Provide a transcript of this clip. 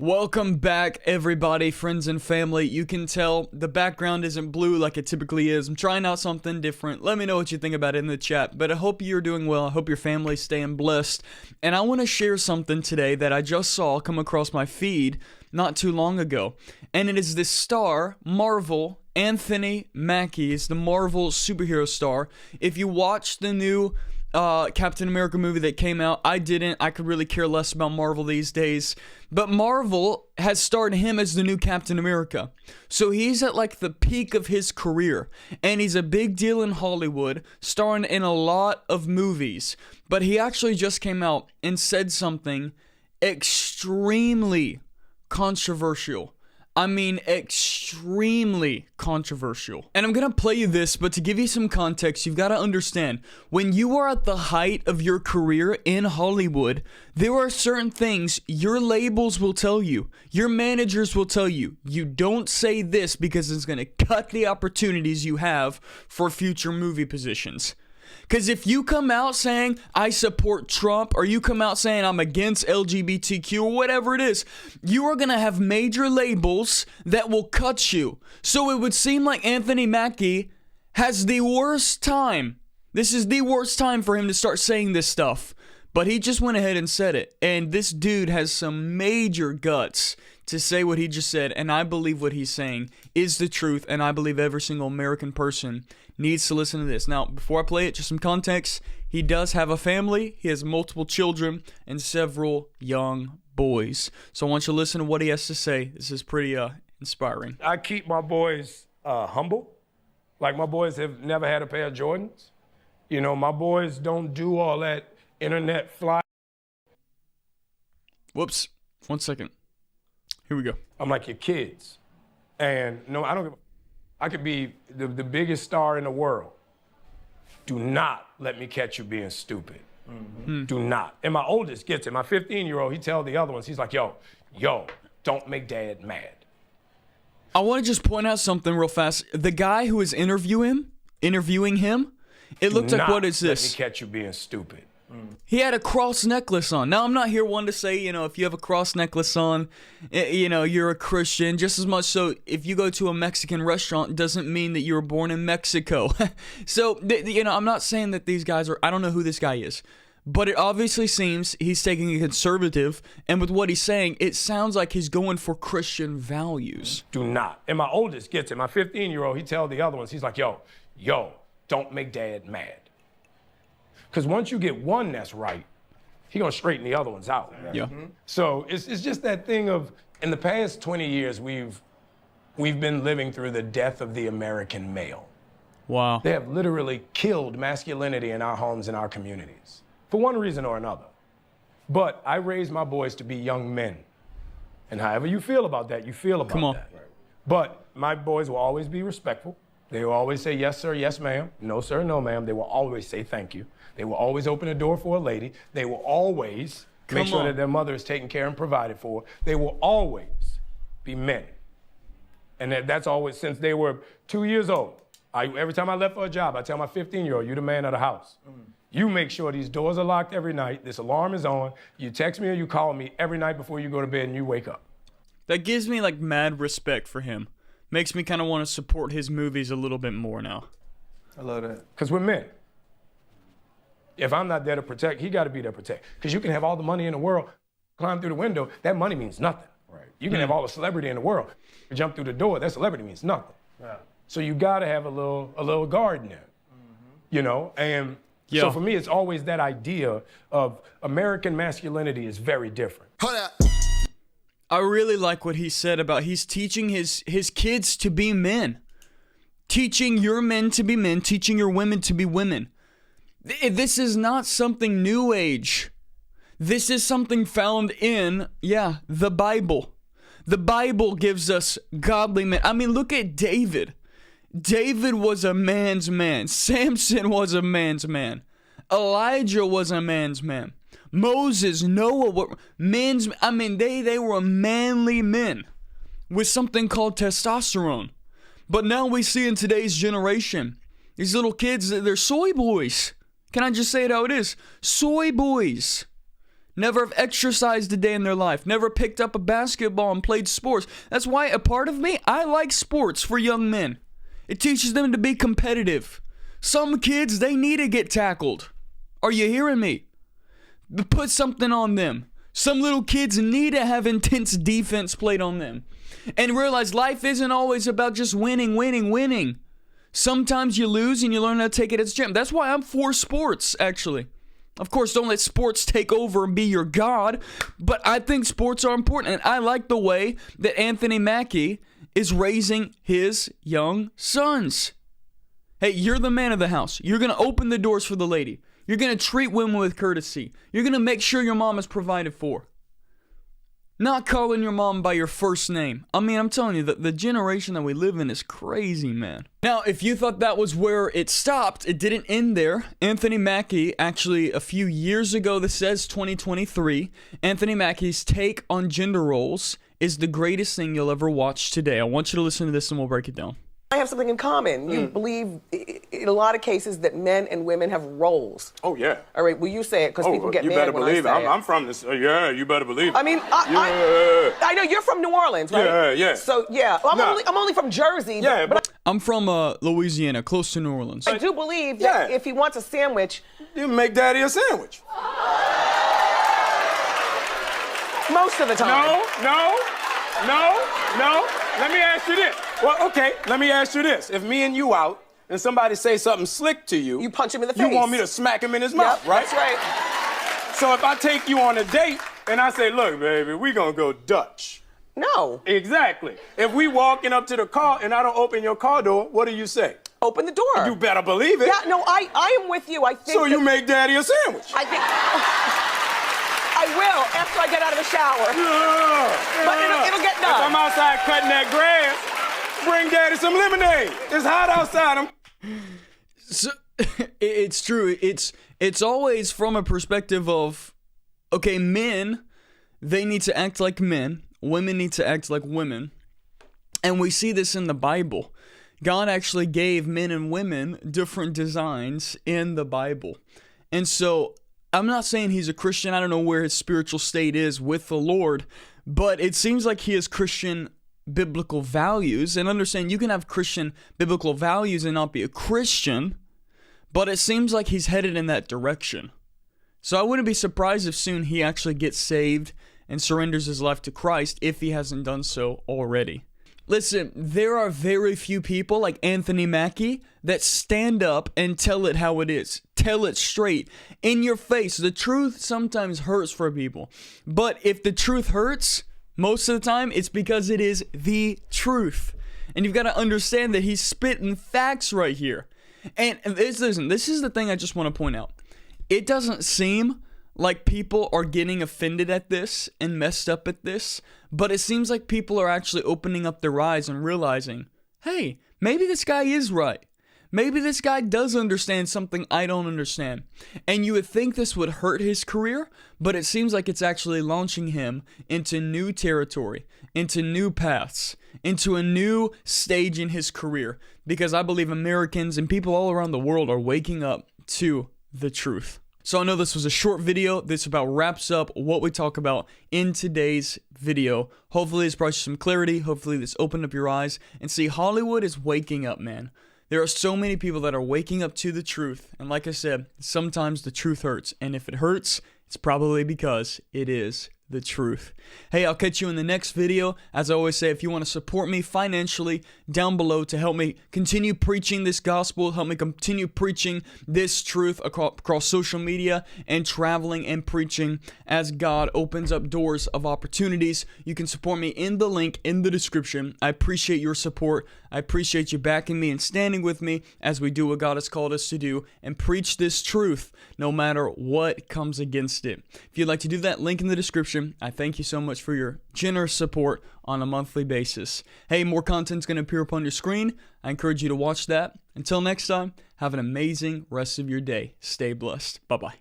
Welcome back, everybody, friends and family. You can tell the background isn't blue like it typically is. I'm trying out something different. Let me know what you think about it in the chat. But I hope you're doing well. I hope your family's staying blessed. And I want to share something today that I just saw come across my feed not too long ago. And it is this star, Marvel, Anthony Mackie is the Marvel superhero star. If you watch the new Captain America movie that came out, I didn't. I could really care less about Marvel these days. But Marvel has starred him as the new Captain America. So he's at like the peak of his career. And he's a big deal in Hollywood, starring in a lot of movies. But he actually just came out and said something extremely controversial. I mean, extremely controversial. And I'm gonna play you this, but to give you some context, you've gotta understand, when you are at the height of your career in Hollywood, there are certain things your labels will tell you, your managers will tell you, you don't say this because it's gonna cut the opportunities you have for future movie positions. Because if you come out saying, I support Trump, or you come out saying I'm against LGBTQ, or whatever it is, you are going to have major labels that will cut you. So it would seem like Anthony Mackie has the worst time. This is the worst time for him to start saying this stuff. But he just went ahead and said it. And this dude has some major guts to say what he just said. And I believe what he's saying is the truth. And I believe every single American person needs to listen to this. Now, before I play it, just some context. He does have a family. He has multiple children and several young boys. So I want you to listen to what he has to say. This is pretty inspiring. I keep my boys humble. Like, my boys have never had a pair of Jordans. You know, my boys don't do all that internet fly. Whoops. 1 second. Here we go. I'm like your kids. And no, I don't give a... I could be the biggest star in the world. Do not let me catch you being stupid. Mm-hmm. Do not. And my oldest gets it. My 15-year-old, he tells the other ones, he's like, yo, don't make dad mad. I want to just point out something real fast. The guy who is interviewing him, it looked like, what is this? Let me catch you being stupid. He had a cross necklace on. Now, I'm not here one to say, if you have a cross necklace on, you're a Christian. Just as much so, if you go to a Mexican restaurant, it doesn't mean that you were born in Mexico. So, I'm not saying that these guys are, I don't know who this guy is. But it obviously seems he's taking a conservative, and with what he's saying, it sounds like he's going for Christian values. Do not. And my oldest gets it. My 15-year-old, he tells the other ones, he's like, yo, don't make dad mad. Because once you get one that's right, he's going to straighten the other ones out. Yeah. Mm-hmm. So it's just that thing of, in the past 20 years, we've been living through the death of the American male. Wow. They have literally killed masculinity in our homes and our communities, for one reason or another. But I raised my boys to be young men. And however you feel about that, you feel about Come on. that. But my boys will always be respectful. They will always say, yes, sir, yes, ma'am. No, sir, no, ma'am. They will always say thank you. They will always open the door for a lady. They will always make sure that their mother is taken care and provided for. They will always be men. And that's always, since they were 2 years old. Every time I left for a job, I tell my 15-year-old, you're the man of the house. You make sure these doors are locked every night, this alarm is on, you text me or you call me every night before you go to bed and you wake up. That gives me like mad respect for him. Makes me kind of want to support his movies a little bit more now. I love that. Because we're men. If I'm not there to protect, he got to be there to protect. Because you can have all the money in the world, climb through the window, that money means nothing. Right. You can have all the celebrity in the world, you jump through the door, that celebrity means nothing. Yeah. So you got to have a little guard in there, And so for me, it's always that idea of American masculinity is very different. Hold up. I really like what he said about he's teaching his kids to be men. Teaching your men to be men, teaching your women to be women. This is not something new age. This is something found in, the Bible. The Bible gives us godly men. I mean, look at David. David was a man's man. Samson was a man's man. Elijah was a man's man. Moses, Noah were they were manly men with something called testosterone. But now we see in today's generation, these little kids, they're soy boys. Can I just say it how it is? Soy boys. never have exercised a day in their life, never picked up a basketball and played sports. That's why a part of me, I like sports for young men. It teaches them to be competitive. Some kids, they need to get tackled. Are you hearing me? Put something on them. Some little kids need to have intense defense played on them. And realize life isn't always about just winning. Sometimes you lose and you learn how to take it as a champ. That's why I'm for sports, actually. Of course, don't let sports take over and be your god, but I think sports are important, and I like the way that Anthony Mackie is raising his young sons. Hey, you're the man of the house. You're going to open the doors for the lady. You're going to treat women with courtesy. You're going to make sure your mom is provided for. Not calling your mom by your first name. I mean, I'm telling you, the generation that we live in is crazy, man. Now, if you thought that was where it stopped, it didn't end there. Anthony Mackie, actually, a few years ago, this says 2023, Anthony Mackie's take on gender roles is the greatest thing you'll ever watch today. I want you to listen to this and we'll break it down. I have something in common. You believe in a lot of cases that men and women have roles. Oh, yeah. All right, well, you say it because people get mad when I say it. You better believe it. I'm from this. Yeah, you better believe it. I mean, I know you're from New Orleans, right? Yeah. So, yeah. Well, I'm only from Jersey. Yeah, but I'm from Louisiana, close to New Orleans. I do believe that if he wants a sandwich... You make daddy a sandwich. Most of the time. No. Let me ask you this. Well, okay, let me ask you this. If me and you out and somebody say something slick to you... You punch him in the face. You want me to smack him in his mouth, right? That's right. So if I take you on a date and I say, look, baby, we gonna go Dutch. No. Exactly. If we walking up to the car and I don't open your car door, what do you say? Open the door. You better believe it. Yeah, no, I am with you. I think so you make daddy a sandwich. I think... I will after I get out of the shower. But it'll get done. If I'm outside cutting that grass, bring daddy some lemonade. It's hot outside. So, it's true. It's always from a perspective of, okay, men, they need to act like men. Women need to act like women. And we see this in the Bible. God actually gave men and women different designs in the Bible. And so I'm not saying he's a Christian. I don't know where his spiritual state is with the Lord, but it seems like he has Christian biblical values. And understand, you can have Christian biblical values and not be a Christian, but it seems like he's headed in that direction. So I wouldn't be surprised if soon he actually gets saved and surrenders his life to Christ if he hasn't done so already. Listen, there are very few people like Anthony Mackie that stand up and tell it how it is. Tell it straight, in your face. The truth sometimes hurts for people. But if the truth hurts, most of the time, it's because it is the truth. And you've got to understand that he's spitting facts right here. And listen, this is the thing I just want to point out. It doesn't seem like people are getting offended at this and messed up at this, but it seems like people are actually opening up their eyes and realizing, hey, maybe this guy is right. Maybe this guy does understand something I don't understand. And you would think this would hurt his career, but it seems like it's actually launching him into new territory, into new paths, into a new stage in his career. Because I believe Americans and people all around the world are waking up to the truth. So I know this was a short video. This about wraps up what we talk about in today's video. Hopefully this brought you some clarity. Hopefully this opened up your eyes. And see, Hollywood is waking up, man. There are so many people that are waking up to the truth. And like I said, sometimes the truth hurts. And if it hurts, it's probably because it is the truth. Hey, I'll catch you in the next video. As I always say, if you want to support me financially, down below to help me continue preaching this gospel, help me continue preaching this truth across social media and traveling and preaching as God opens up doors of opportunities, you can support me in the link in the description. I appreciate your support. I appreciate you backing me and standing with me as we do what God has called us to do and preach this truth no matter what comes against it. If you'd like to do that, link in the description. I thank you so much for your generous support on a monthly basis. Hey, more content's going to appear upon your screen. I encourage you to watch that. Until next time, have an amazing rest of your day. Stay blessed. Bye-bye.